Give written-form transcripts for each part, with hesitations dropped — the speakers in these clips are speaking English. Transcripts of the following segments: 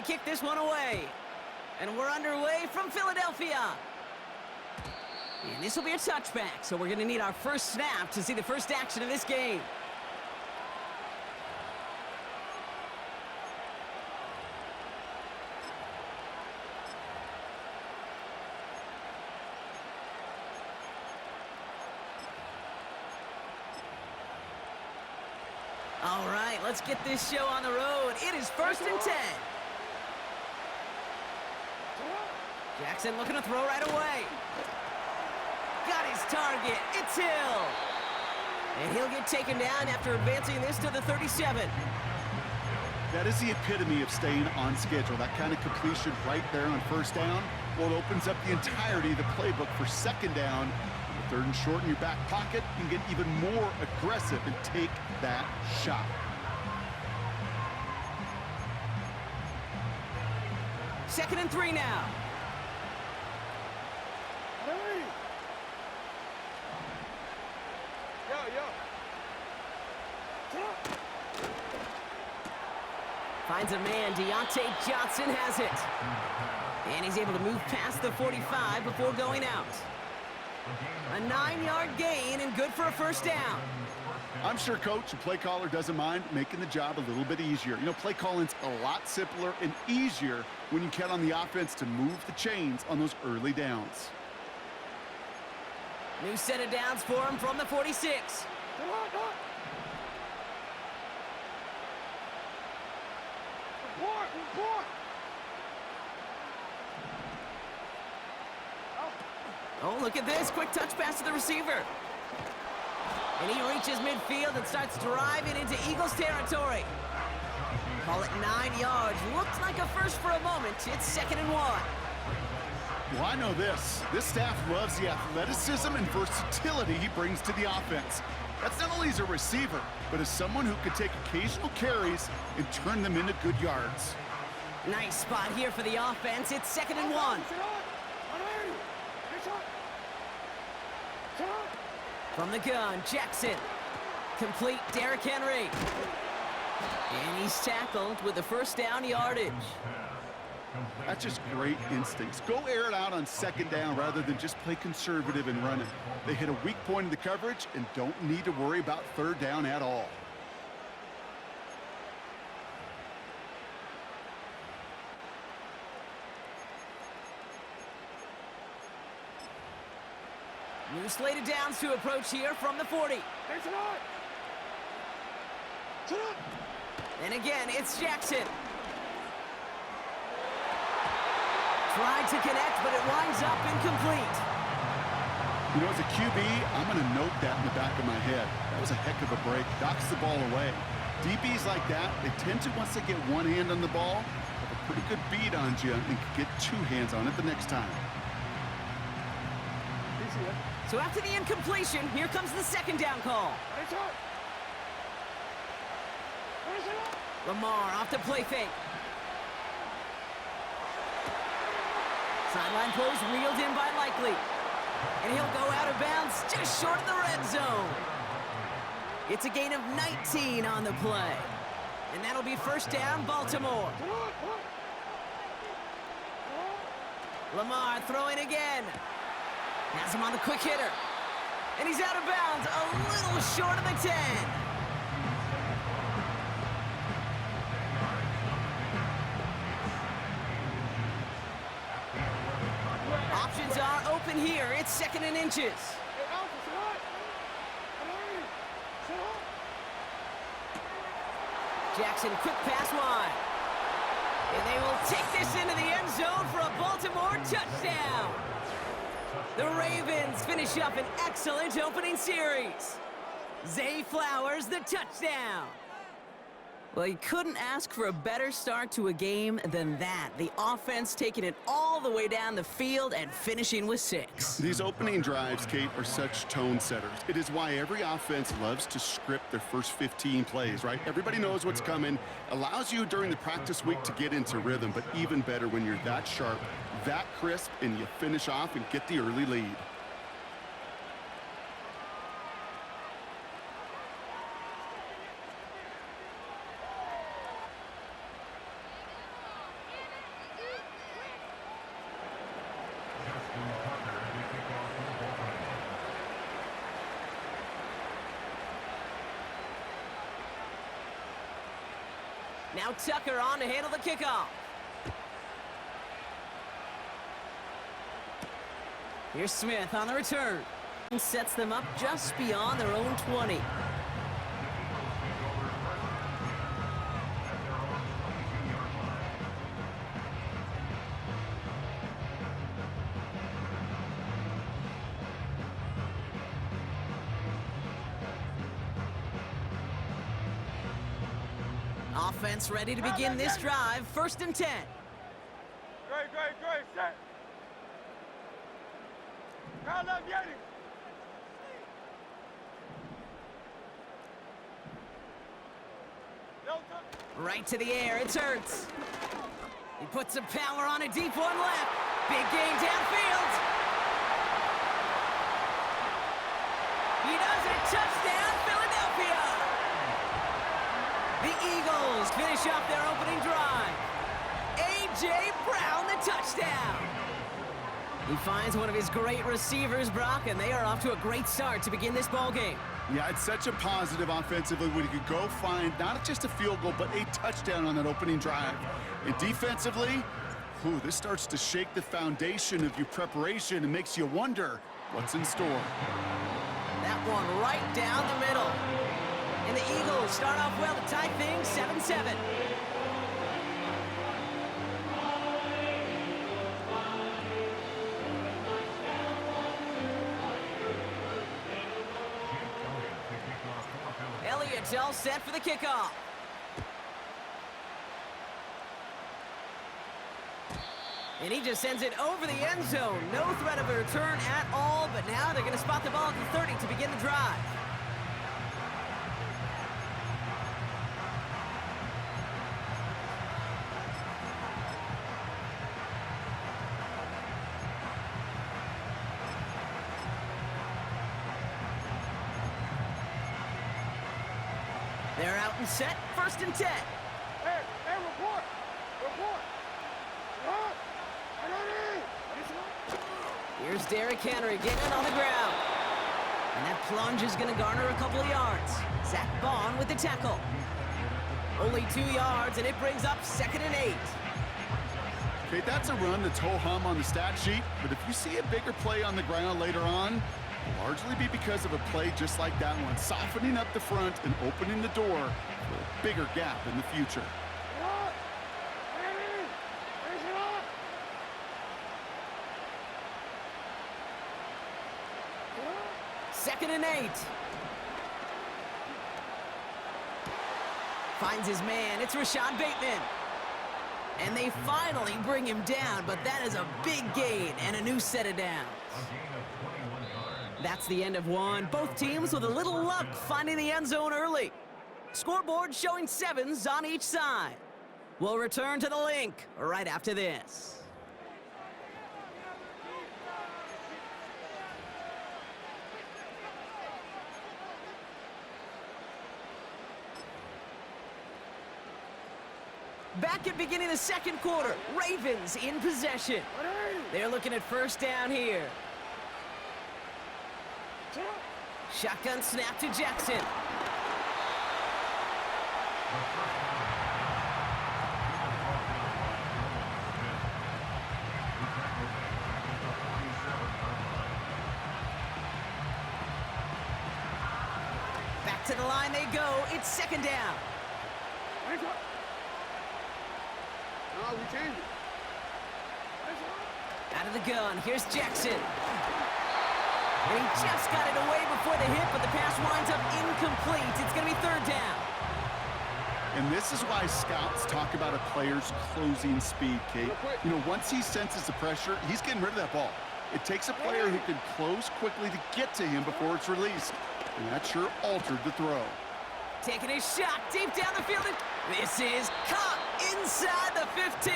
to kick this one away. And we're underway from Philadelphia. And this will be a touchback, so we're going to need our first snap to see the first action of this game. All right, let's get this show on the road. It is 1st and 10. Jackson looking to throw right away. Got his target. It's Hill. And he'll get taken down after advancing this to the 37. That is the epitome of staying on schedule. That kind of completion right there on first down. Well, it opens up the entirety of the playbook for second down. The 3rd and short in your back pocket. You can get even more aggressive and take that shot. Second and 3 now. Finds a man. Deontay Johnson has it. And he's able to move past the 45 before going out. A 9-yard gain and good for a first down. I'm sure coach and play caller doesn't mind making the job a little bit easier. You know, play calling's a lot simpler and easier when you count on the offense to move the chains on those early downs. New set of downs for him from the 46. Oh, look at this. Quick touch pass to the receiver. And he reaches midfield and starts driving into Eagles territory. Call it 9 yards. Looked like a first for a moment. It's 2nd and 1. Well, I know this. This staff loves the athleticism and versatility he brings to the offense. That's not only as a receiver, but as someone who can take occasional carries and turn them into good yards. Nice spot here for the offense. It's 2nd and 1. From the gun, Jackson. Complete, Derrick Henry. And he's tackled with the first down yardage. That's just great instincts. Go air it out on second down rather than just play conservative and run it. They hit a weak point in the coverage and don't need to worry about third down at all. New slated downs to approach here from the 40. And again, it's Jackson. Tried to connect, but it winds up incomplete. You know, as a QB, I'm going to note that in the back of my head. That was a heck of a break. Knocks the ball away. DBs like that, they tend to, once they get one hand on the ball, have a pretty good beat on you and can get 2 hands on it the next time. So after the incompletion, here comes the 2nd down call. Lamar off the play fake. Sideline throws reeled in by Likely. And he'll go out of bounds just short of the red zone. It's a gain of 19 on the play. And that'll be first down, Baltimore. Lamar throwing again. Has him on the quick hitter. And he's out of bounds, a little short of the 10. Options are open here. It's 2nd and inches. Jackson, quick pass wide. And they will take this into the end zone for a Baltimore touchdown. The Ravens finish up an excellent opening series. Zay Flowers, the touchdown. Well, you couldn't ask for a better start to a game than that. The offense taking it all the way down the field and finishing with 6. These opening drives, Kate, are such tone setters. It is why every offense loves to script their first 15 plays, right? Everybody knows what's coming. Allows you during the practice week to get into rhythm, but even better when you're that sharp, that crisp, and you finish off and get the early lead. Now Tucker on to handle the kickoff. Here's Smith on the return. Sets them up just beyond their own 20. Offense ready to begin this drive. 1st and 10. Great, set. Right to the air, it's Hurts. He puts some power on a deep one left. Big game downfield. He does it, touchdown, Philadelphia. The Eagles finish off their opening drive. A.J. Brown, the touchdown. He finds one of his great receivers, Brock, and they are off to a great start to begin this ball game. Yeah, it's such a positive offensively when you could go find not just a field goal, but a touchdown on that opening drive. And defensively, this starts to shake the foundation of your preparation and makes you wonder what's in store. That one right down the middle. And the Eagles start off well to tie things 7-7. Elliott's all set for the kickoff. And he just sends it over the end zone. No threat of a return at all, but now they're going to spot the ball at the 30 to begin the drive. They're out and set, 1st and 10. Hey, report. Here's Derrick Henry getting on the ground. And that plunge is going to garner a couple of yards. Zach Bond with the tackle. Only 2 yards, and it brings up 2nd and 8. Okay, that's a run that's ho-hum on the stat sheet, but if you see a bigger play on the ground later on, it'll largely be because of a play just like that one, softening up the front and opening the door for a bigger gap in the future. 2nd and 8. Finds his man. It's Rashad Bateman. And they finally bring him down, but that is a big gain and a new set of downs. That's the end of one. Both teams with a little luck finding the end zone early. Scoreboard showing 7s on each side. We'll return to the link right after this. Back at beginning of the 2nd quarter, Ravens in possession. They're looking at 1st down here. Shotgun snap to Jackson. Back to the line they go. It's 2nd down. Out of the gun, here's Jackson. And he just got it away before the hit, but the pass winds up incomplete. It's going to be 3rd down. And this is why scouts talk about a player's closing speed, Kate. You know, once he senses the pressure, he's getting rid of that ball. It takes a player who can close quickly to get to him before it's released. And that sure altered the throw. Taking his shot deep down the field. This is caught inside the 15.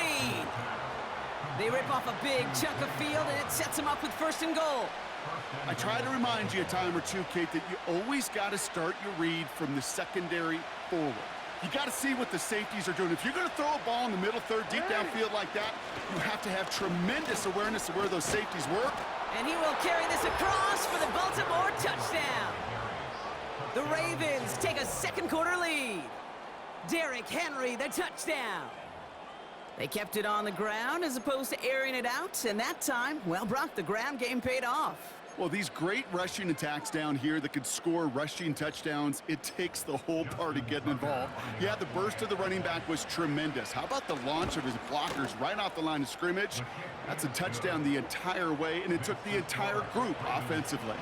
They rip off a big chunk of field, and it sets them up with 1st and goal. I try to remind you a time or two, Kate, that you always got to start your read from the secondary forward. You got to see what the safeties are doing. If you're going to throw a ball in the middle third, deep downfield like that, you have to have tremendous awareness of where those safeties work. And he will carry this across for the Baltimore touchdown. The Ravens take a 2nd quarter lead. Derrick Henry, the touchdown. They kept it on the ground as opposed to airing it out, and that time, well, Brock, the ground game paid off. Well, these great rushing attacks down here that could score rushing touchdowns, it takes the whole party getting involved. Yeah, the burst of the running back was tremendous. How about the launch of his blockers right off the line of scrimmage? That's a touchdown the entire way, and it took the entire group offensively.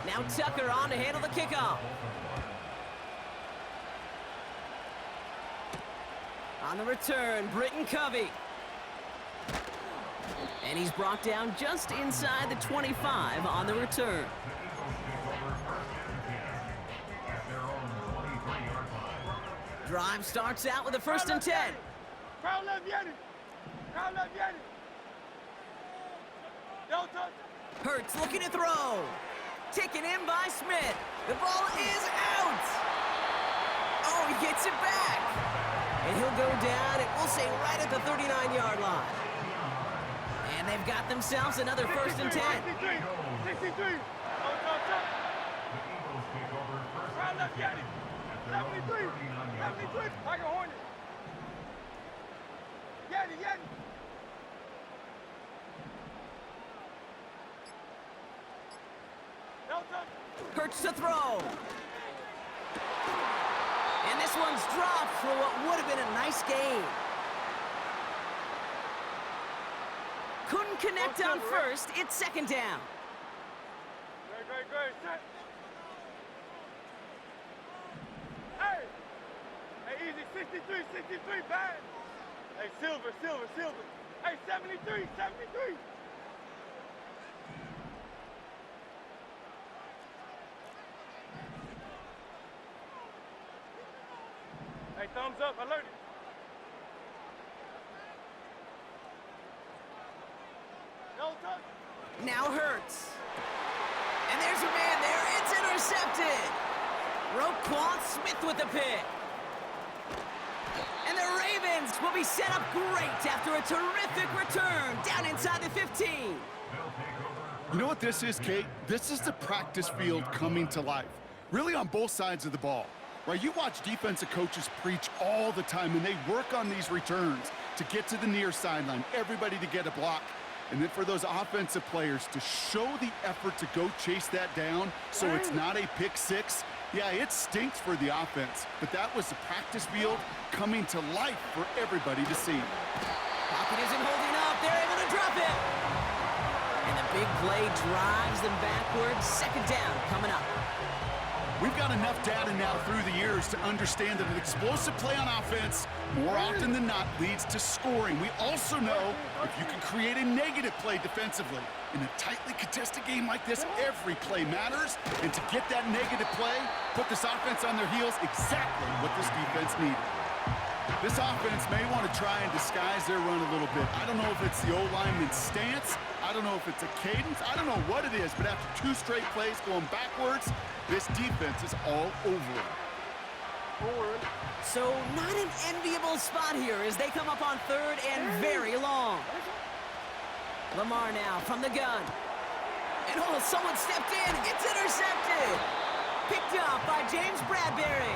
Now Tucker on to handle the kickoff. On the return, Britton Covey. And he's brought down just inside the 25 on the return. Drive starts out with a 1st and 10. Crowd left Yanni. Crowd left Yanni. Don't touch it. Hurts looking to throw. Taken in by Smith. The ball is out. Oh, he gets it back. And he'll go down, and we'll say right at the 39-yard line. And they've got themselves another 1st and 10. 63. 63. Don't touch it. Crowd left Yanni. 73. 73. Like a Hornet. Yanni, Yanni. Hurts to throw. And this one's dropped for what would have been a nice gain. Couldn't connect on 1st. It's 2nd down. Great. Set. Hey. Hey, easy. 63. Bad. Hey, silver. Hey, 73. Hey, thumbs up, alert. No touch. Now Hurts. And there's a man there. It's intercepted. Roquan Smith with the pick. And the Ravens will be set up great after a terrific return down inside the 15. You know what this is, Kate? This is the practice field coming to life, really on both sides of the ball. Right, you watch defensive coaches preach all the time, and they work on these returns to get to the near sideline, everybody to get a block, and then for those offensive players to show the effort to go chase that down so it's not a pick six. Yeah, it stinks for the offense, but that was the practice field coming to life for everybody to see. Pocket isn't holding up. They're able to drop it. And the big play drives them backwards. 2nd down coming up. We've got enough data now through the years to understand that an explosive play on offense more often than not leads to scoring. We also know if you can create a negative play defensively. In a tightly contested game like this, every play matters. And to get that negative play, put this offense on their heels, exactly what this defense needed. This offense may want to try and disguise their run a little bit. I don't know if it's the O-lineman's stance. I don't know if it's a cadence. I don't know what it is, but after 2 straight plays going backwards, this defense is all over it. So not an enviable spot here as they come up on 3rd and very long. Lamar now from the gun. And oh, someone stepped in. It's intercepted. Picked up by James Bradbury.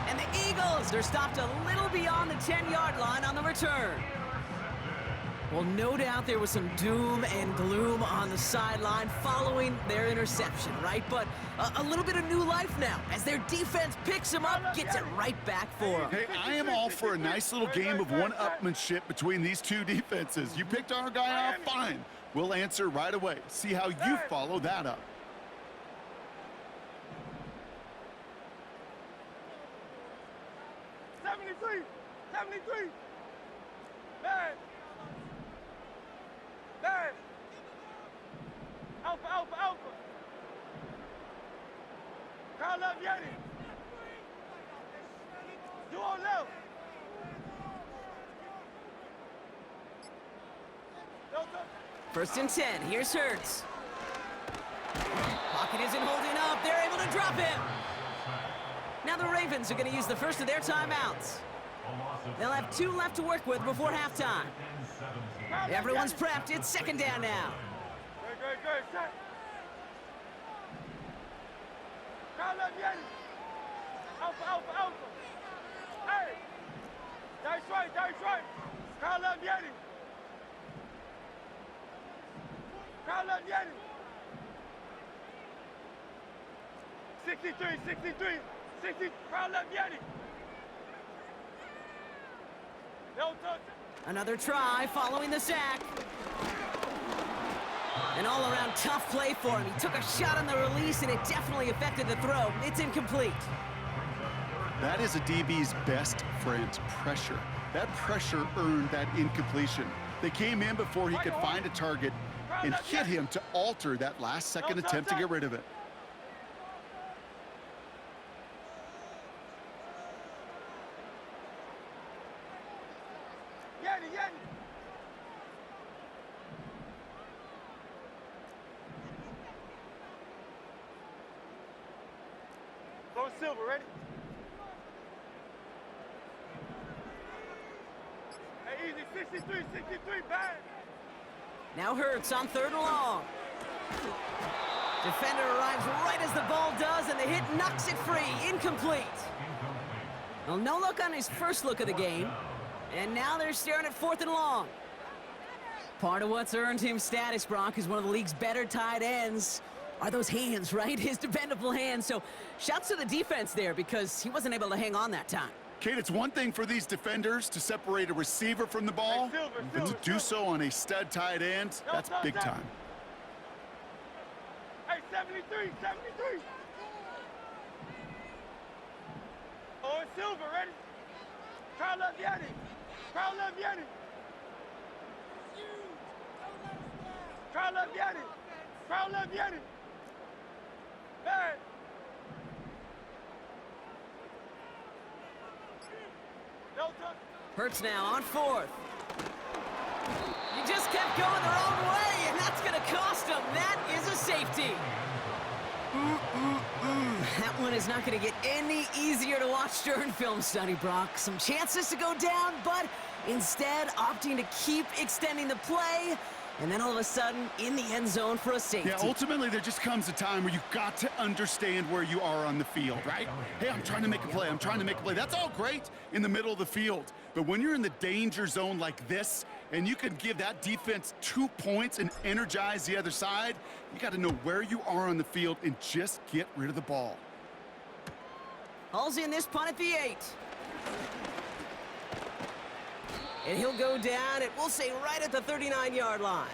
And the Eagles are stopped a little beyond the 10-yard line on the return. Well, no doubt there was some doom and gloom on the sideline following their interception, right? But a little bit of new life now as their defense picks them up, gets it right back for them. Hey, I am all for a nice little game of one-upmanship between these two defenses. You picked our guy off, fine. We'll answer right away. See how you follow that up. Bad. Alpha. Crowd left Yanni. You on left. First and 10. Here's Hurts. Pocket isn't holding up. They're able to drop him. Now the Ravens are going to use the first of their timeouts. They'll have 2 left to work with before halftime. Everyone's prepped. It's second down now. Good. Set. Alpha. Hey. That's right. Kyle Yeti. 63. Kyle Yeti. Another try following the sack. An all-around tough play for him. He took a shot on the release, and it definitely affected the throw. It's incomplete. That is a DB's best friend, pressure. That pressure earned that incompletion. They came in before he could find a target and hit him to alter that last-second attempt to get rid of it. Yeti. Go Silver, ready? Hey, easy, 63, bang! Now Hurts on 3rd and long. Defender arrives right as the ball does, and the hit knocks it free. Incomplete. Well, no look on his first look of the game. And now they're staring at 4th and long. Part of what's earned him status, Brock, is one of the league's better tight ends. Are those hands, right? His dependable hands. So shouts to the defense there because he wasn't able to hang on that time. Kate, it's one thing for these defenders to separate a receiver from the ball, but to do so on a stud tight end, that's big time. Hey, 73. Oh, it's Silver, ready? Kyle Yeti. Hey. Hurts now on 4th. He just kept going the wrong way, and that's going to cost him. That is a safety. That one is not going to get any easier to watch during film study, Brock. Some chances to go down, but instead opting to keep extending the play, and then all of a sudden in the end zone for a safety. Yeah, ultimately there just comes a time where you've got to understand where you are on the field, right? Hey, I'm trying to make a play. That's all great in the middle of the field. But when you're in the danger zone like this, and you can give that defense 2 points and energize the other side, you got to know where you are on the field and just get rid of the ball. Hauls in this punt at the 8. And he'll go down, and we'll say right at the 39-yard line.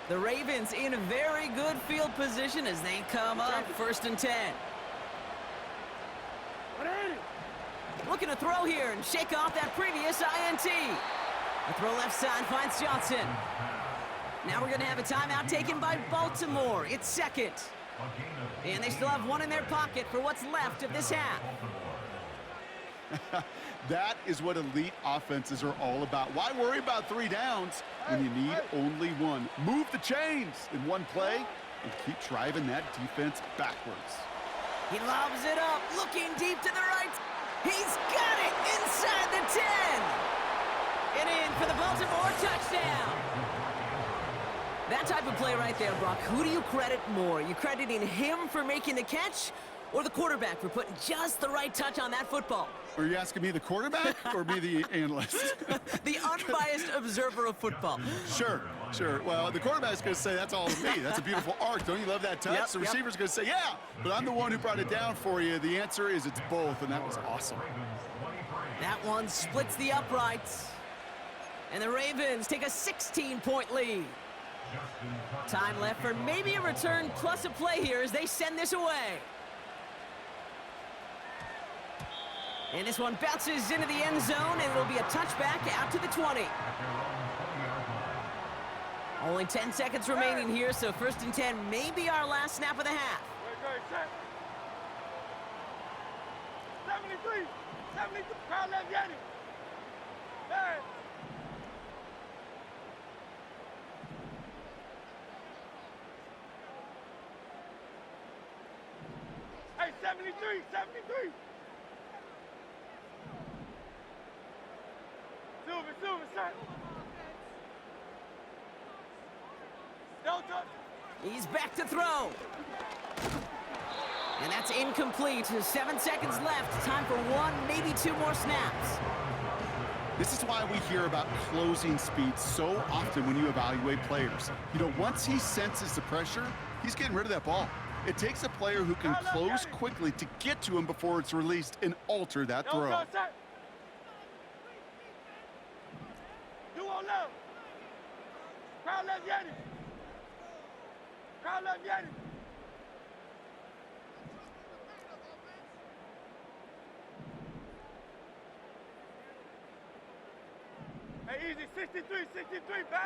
The Ravens in a very good field position as they come up 1st and 10. Looking to throw here and shake off that previous INT. The throw left side finds Johnson. Now we're going to have a timeout taken by Baltimore. It's 2nd. And they still have one in their pocket for what's left of this half. That is what elite offenses are all about. Why worry about 3 downs when you need only 1? Move the chains in one play and keep driving that defense backwards. He lobs it up, looking deep to the right. He's got it inside the 10. And in for the Baltimore touchdown. That type of play right there, Brock. Who do you credit more? You crediting him for making the catch or the quarterback for putting just the right touch on that football? Are you asking me the quarterback or me the analyst? The unbiased observer of football. Sure. Well, the quarterback's going to say, that's all me. That's a beautiful arc. Don't you love that touch? Yep, the receiver's going to say, yeah, but I'm the one who brought it down for you. The answer is it's both, and that was awesome. That one splits the uprights. And the Ravens take a 16-point lead. Time left for maybe a return plus a play here as they send this away. And this one bounces into the end zone, and it'll be a touchback out to the 20. Only 10 seconds remaining here, so 1st and 10 may be our last snap of the half. Good, set. 73, 72, crowd left, Yanni. Hey. Hey, 73, 73. Silver, set. Don't touch. He's back to throw. And that's incomplete. 7 seconds left. Time for 1, maybe 2 more snaps. This is why we hear about closing speed so often when you evaluate players. You know, once he senses the pressure, he's getting rid of that ball. It takes a player who can close quickly to get to him before it's released and alter that throw. You on left. Crowd left, Yanni. Crowd left, Yanni. Hey, easy, 63, bang.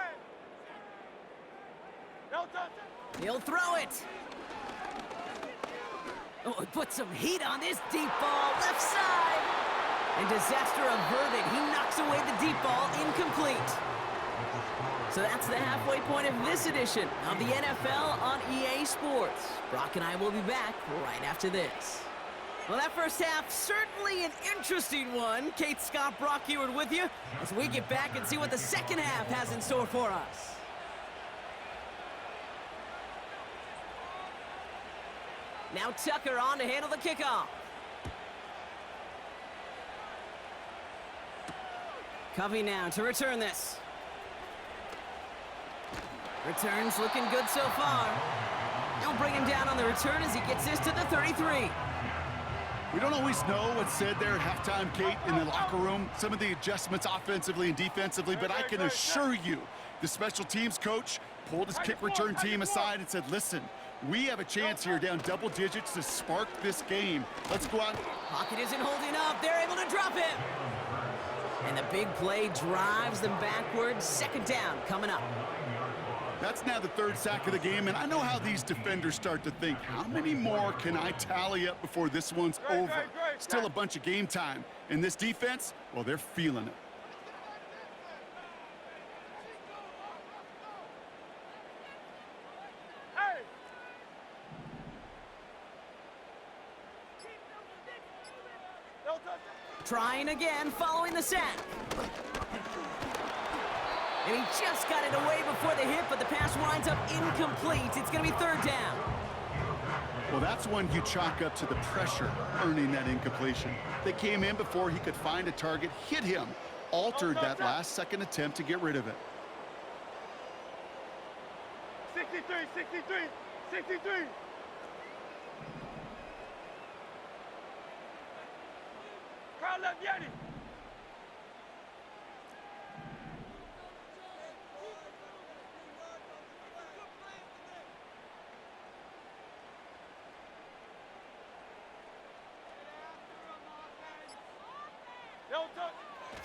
Don't touch it. He'll throw it. Oh, he put some heat on this deep ball, left side. And disaster averted. He knocks away the deep ball, incomplete. So that's the halfway point of this edition of the NFL on EA Sports. Brock and I will be back right after this. Well, that first half, certainly an interesting one. Kate, Scott, Brock Eward with you as we get back and see what the second half has in store for us. Now Tucker on to handle the kickoff. Covey now to return this. Returns looking good so far. They'll bring him down on the return as he gets this to the 33. We don't always know what's said there at halftime, Kate, in the locker room. Some of the adjustments offensively and defensively, but I can assure you the special teams coach pulled his kick return team aside and said, listen, we have a chance here down double digits to spark this game. Let's go out. Pocket isn't holding up. They're able to drop him. And the big play drives them backwards. Second down coming up. That's now the 3rd sack of the game, and I know how these defenders start to think, how many more can I tally up before this one's over? Still a bunch of game time. And this defense, well, they're feeling it. Hey. Don't touch it. Trying again following the sack. And he just got it away before the hit, but the pass winds up incomplete. It's going to be 3rd down. Well, that's one you chalk up to the pressure earning that incompletion. They came in before he could find a target, hit him, altered that last-second attempt to get rid of it. 63, 63, 63. Crowd left, Yanni.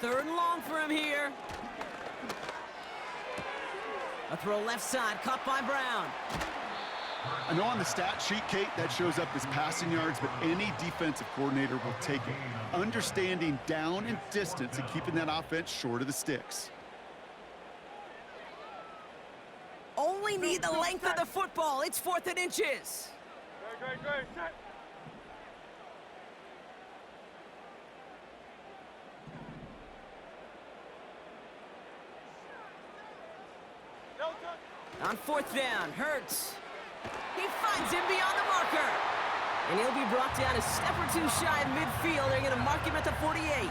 Third and long for him here. A throw left side, caught by Brown. I know on the stat sheet, Kate, that shows up as passing yards, but any defensive coordinator will take it. Understanding down and distance and keeping that offense short of the sticks. Only need the length of the football. It's 4th and inches. Good. Set. On 4th down, Hurts. He finds him beyond the marker. And he'll be brought down a step or 2 shy of midfield. They're going to mark him at the 48.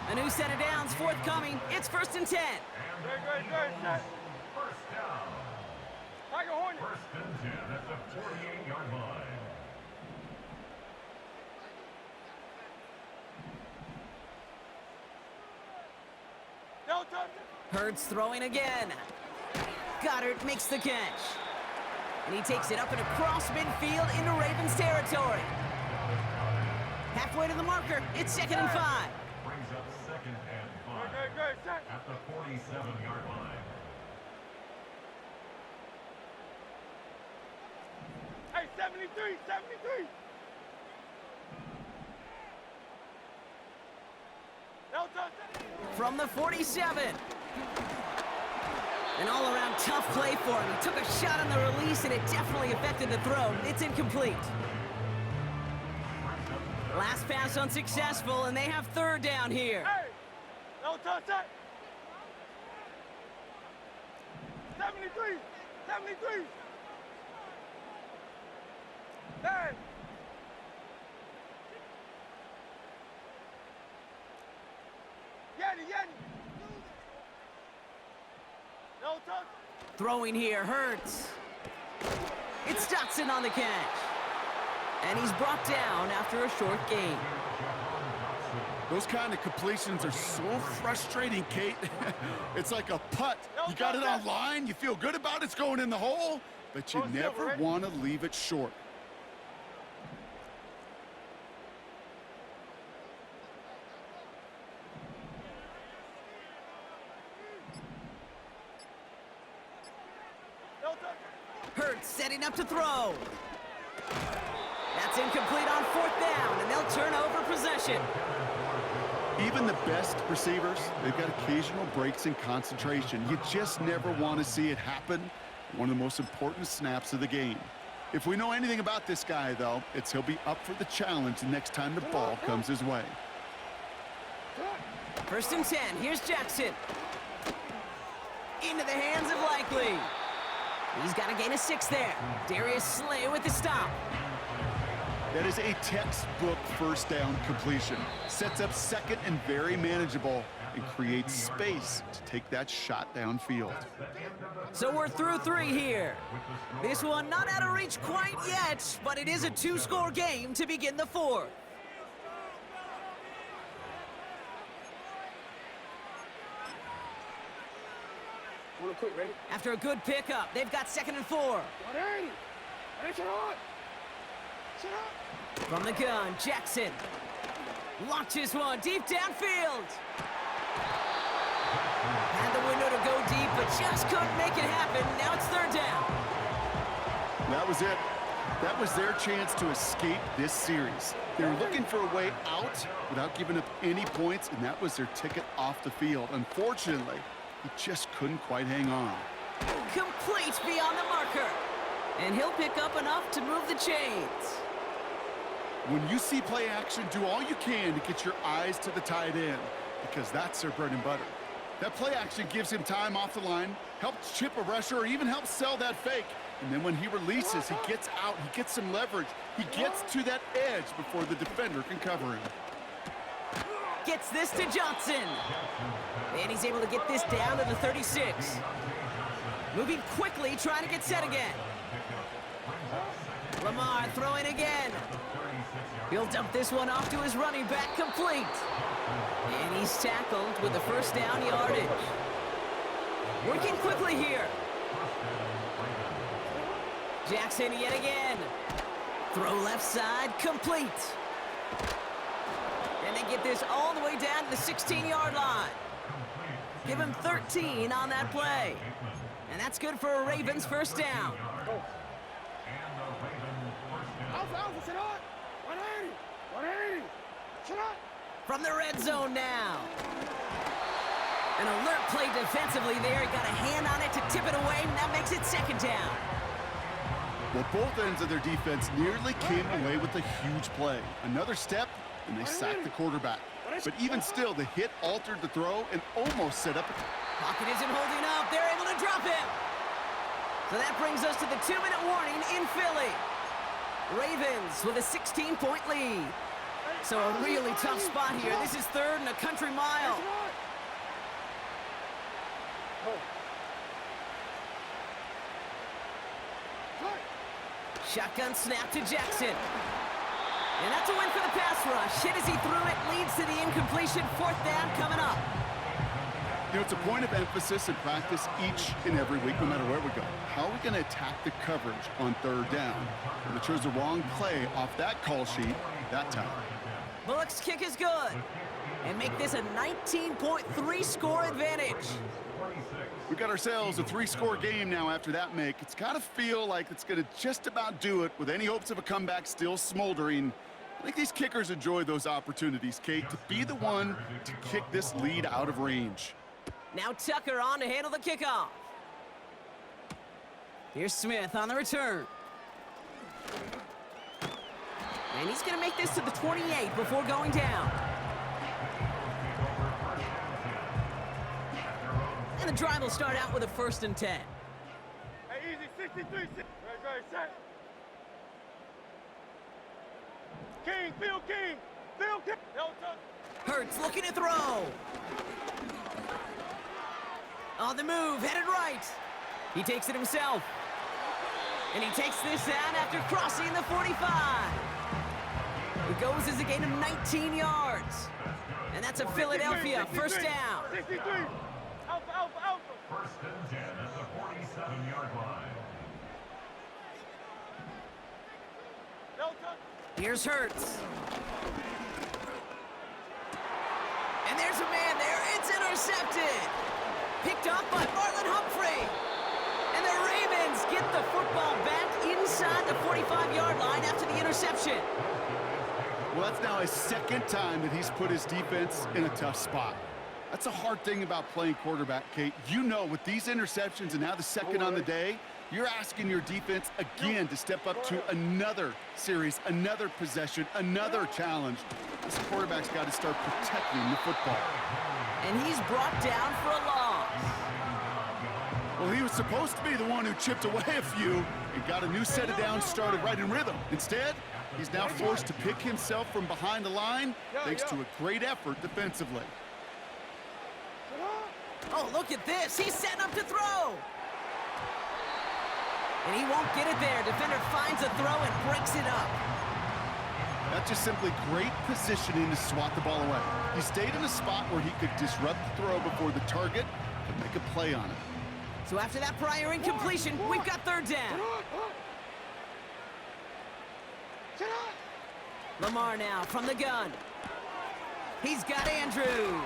A new set of downs forthcoming. It's 1st and 10. Good. Set. First down. Tiger Hornet. 1st and 10 at the 48-yard line. Don't touch it. Hurts throwing again. Goddard makes the catch. And he takes it up and across midfield into Ravens territory. Halfway to the marker. It's 2nd and 5. Brings up 2nd and 5 Good. Set. at the 47-yard line. 73, 73. No touch. From the 47. An all-around tough play for him. He took a shot on the release, and it definitely affected the throw. It's incomplete. Last pass unsuccessful, and they have third down here. Hey, no touch that. 73, 73. Hey. Yeti. No touch. Throwing here hurts. It's Dotson on the catch. And he's brought down after a short gain. Those kind of completions are so frustrating, Kate. It's like a putt. You got it on line, you feel good about it's going in the hole, but you never want to leave it short. No touch. Hurts setting up to throw. That's incomplete on fourth down, and they'll turn over possession. Even the best receivers, they've got occasional breaks in concentration. You just never want to see it happen. One of the most important snaps of the game. If we know anything about this guy, though, it's he'll be up for the challenge the next time the ball comes his way. First and 10, here's Jackson. Into the hands of Likely. He's got a gain of 6 there. Darius Slay with the stop. That is a textbook first down completion. Sets up second and very manageable and creates space to take that shot downfield. So we're through 3 here. This one not out of reach quite yet, but it is a 2-score game to begin the 4th. Wanna quit, ready? After a good pickup, they've got 2nd and 4. 180. Hey, shut up. Shut up. From the gun, Jackson launches one deep downfield. Had the window to go deep, but just couldn't make it happen. Now it's 3rd down. That was it. That was their chance to escape this series. They were looking for a way out without giving up any points, and that was their ticket off the field. Unfortunately, he just couldn't quite hang on. Complete beyond the marker. And he'll pick up enough to move the chains. When you see play action, do all you can to get your eyes to the tight end, because that's their bread and butter. That play action gives him time off the line, helps chip a rusher, or even helps sell that fake. And then when he releases, he gets out, he gets some leverage. He gets to that edge before the defender can cover him. Gets this to Johnson. And he's able to get this down to the 36. Moving quickly, trying to get set again. Lamar throwing again. He'll dump this one off to his running back, complete. And he's tackled with the first down yardage. Working quickly here. Jackson yet again. Throw left side, complete. And they get this all the way down to the 16-yard line. Give him 13 on that play. And that's good for a Ravens first down. Alpha, shut up. 180. 180. Shut up. From the red zone now. An alert play defensively there. He got a hand on it to tip it away, and that makes it 2nd down. Well, both ends of their defense nearly came away with a huge play. Another step, and they sacked the quarterback. But even still, the hit altered the throw and almost set up a... Pocket isn't holding up. They're able to drop him. So that brings us to the 2-minute warning in Philly. Ravens with a 16-point lead. So a really tough spot here. This is 3rd and a country mile. Shotgun snap to Jackson. And that's a win for the pass rush. Hit as he threw it, leads to the incompletion. 4th down coming up. You know, it's a point of emphasis in practice each and every week, no matter where we go. How are we going to attack the coverage on 3rd down? And they chose the wrong play off that call sheet that time. Bullock's kick is good. And make this a 19.3 score advantage. We got ourselves a 3-score game now after that make. It's got to feel like it's going to just about do it with any hopes of a comeback still smoldering. I think these kickers enjoy those opportunities, Kate, to be the one to kick this lead out of range. Now Tucker on to handle the kickoff. Here's Smith on the return. And he's going to make this to the 28 before going down. And the drive will start out with a 1st and 10. Hey, easy, 63. Ready, set. King, Phil King. Hurts looking to throw. On the move, headed right. He takes it himself. And he takes this down after crossing the 45. It goes as a gain of 19 yards. And that's a Philadelphia 1st down. 63. Alpha. 1st and 10 at the 47-yard line. Delta. Here's Hurts. And there's a man there. It's intercepted. Picked off by Marlon Humphrey. And the Ravens get the football back inside the 45-yard line after the interception. Well, that's now his 2nd time that he's put his defense in a tough spot. That's a hard thing about playing quarterback, Kate. You know, with these interceptions and now the 2nd on the day, you're asking your defense again to step up to another series, another possession, another challenge. This quarterback's got to start protecting the football. And he's brought down for a loss. Well, he was supposed to be the one who chipped away a few and got a new set of downs started right in rhythm. Instead, he's now forced to pick himself from behind the line thanks to a great effort defensively. Oh, look at this. He's setting up to throw. And he won't get it there. Defender finds a throw and breaks it up. That's just simply great positioning to swat the ball away. He stayed in a spot where he could disrupt the throw before the target could make a play on it. So after that prior incompletion, we've got 3rd down. Lamar now from the gun. He's got Andrews.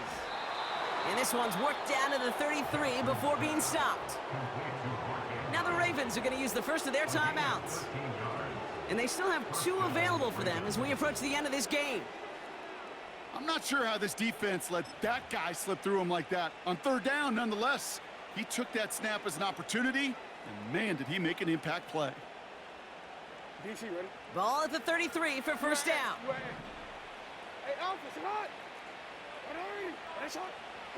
And this one's worked down to the 33 before being stopped. Now the Ravens are going to use the first of their timeouts. And they still have 2 available for them as we approach the end of this game. I'm not sure how this defense let that guy slip through him like that. On 3rd down, nonetheless, he took that snap as an opportunity, and man, did he make an impact play. DC, ready? Ball at the 33 for 1st down. Hey, Alpha, it's hot. Nice shot.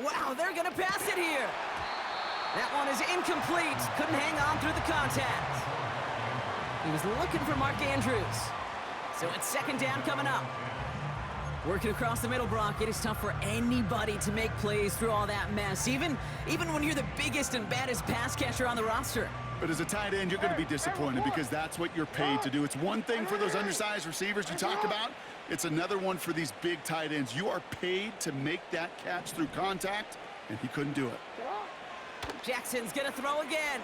Wow, they're going to pass it here. That one is incomplete. Couldn't hang on through the contact. He was looking for Mark Andrews. So it's 2nd down coming up. Working across the middle, Brock, it is tough for anybody to make plays through all that mess, even when you're the biggest and baddest pass catcher on the roster. But as a tight end, you're going to be disappointed because that's what you're paid to do. It's one thing for those undersized receivers you talk about. It's another one for these big tight ends. You are paid to make that catch through contact, and he couldn't do it. Jackson's going to throw again.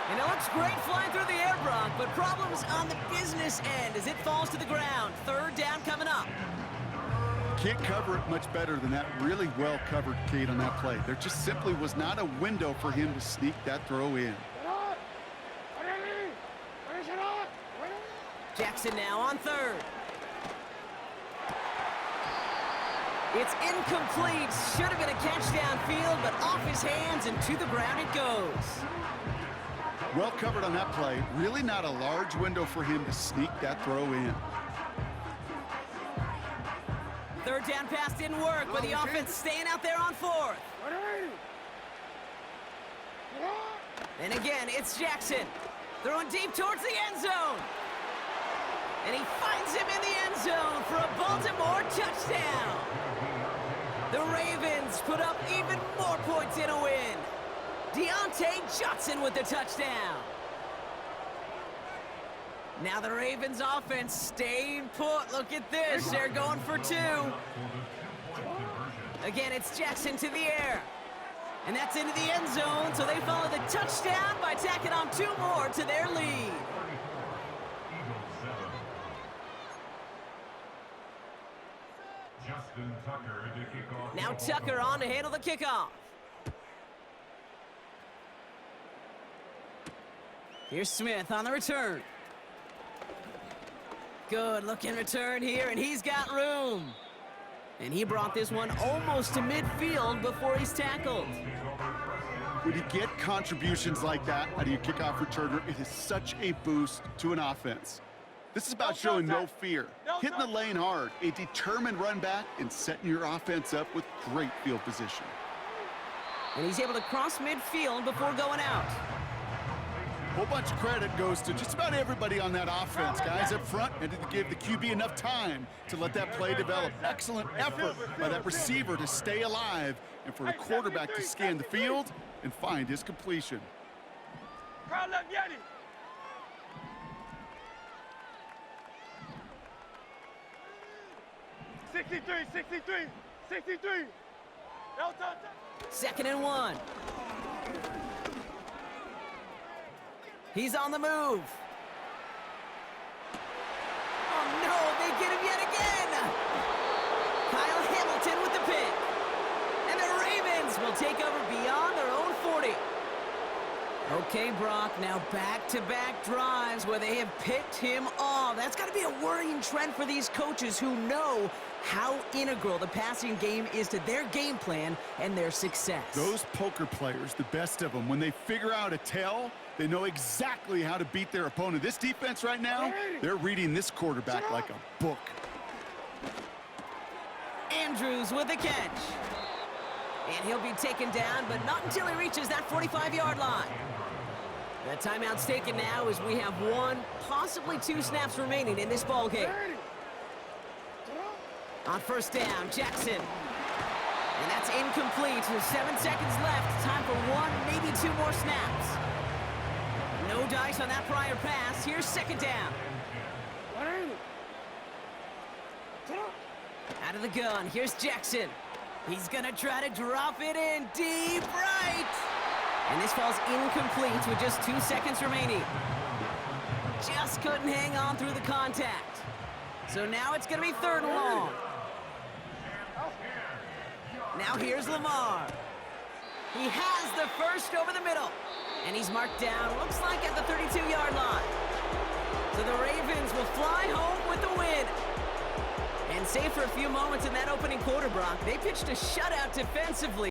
And it looks great flying through the air, Brock, but problems on the business end as it falls to the ground. 3rd down coming up. Can't cover it much better than that really well-covered Kate on that play. There just simply was not a window for him to sneak that throw in. Jackson now on 3rd. It's incomplete. Should have been a catch downfield, but off his hands and to the ground it goes. Well covered on that play. Really not a large window for him to sneak that throw in. 3rd down pass didn't work, but the offense staying out there on 4th. And again, it's Jackson. Throwing deep towards the end zone. And he finds him in the end zone for a Baltimore touchdown. The Ravens put up even more points in a win. Deontay Johnson with the touchdown. Now the Ravens offense staying put. Look at this. They're going for 2. Again, it's Jackson to the air. And that's into the end zone, so they follow the touchdown by tacking on 2 more to their lead. Justin Tucker to kick off. Now Tucker on to handle the kickoff. Here's Smith on the return. Good looking return here, and he's got room. And he brought this one almost to midfield before he's tackled. When you get contributions like that out of your kickoff returner, it is such a boost to an offense. This is about showing no fear, hitting the lane hard, a determined run back, and setting your offense up with great field position. And he's able to cross midfield before going out. A whole bunch of credit goes to just about everybody on that offense. Guys up front had to give the QB enough time to let that play develop. Excellent effort by that receiver to stay alive and for the quarterback to scan the field and find his completion. 63, 63, 63. 2nd and 1. He's on the move. Oh no, they get him yet again. Kyle Hamilton with the pick. And the Ravens will take over beyond their own 40. Okay, Brock, now back-to-back drives where they have picked him off. That's got to be a worrying trend for these coaches who know how integral the passing game is to their game plan and their success. Those poker players, the best of them, when they figure out a tell, they know exactly how to beat their opponent. This defense right now, they're reading this quarterback like a book. Andrews with the catch. And he'll be taken down, but not until he reaches that 45-yard line. The timeout's taken now as we have 1, possibly 2 snaps remaining in this ball game. On 1st down, Jackson. And that's incomplete. 7 seconds left. Time for 1, maybe 2 more snaps. No dice on that prior pass. Here's 2nd down. Out of the gun. Here's Jackson. He's gonna try to drop it in deep right. And this falls incomplete with just 2 seconds remaining. Just couldn't hang on through the contact. So now it's gonna be 3rd and long. Now here's Lamar. He has the first over the middle. And he's marked down, looks like at the 32-yard line. So the Ravens will fly home with the win. And save for a few moments in that opening quarter, Brock, they pitched a shutout defensively.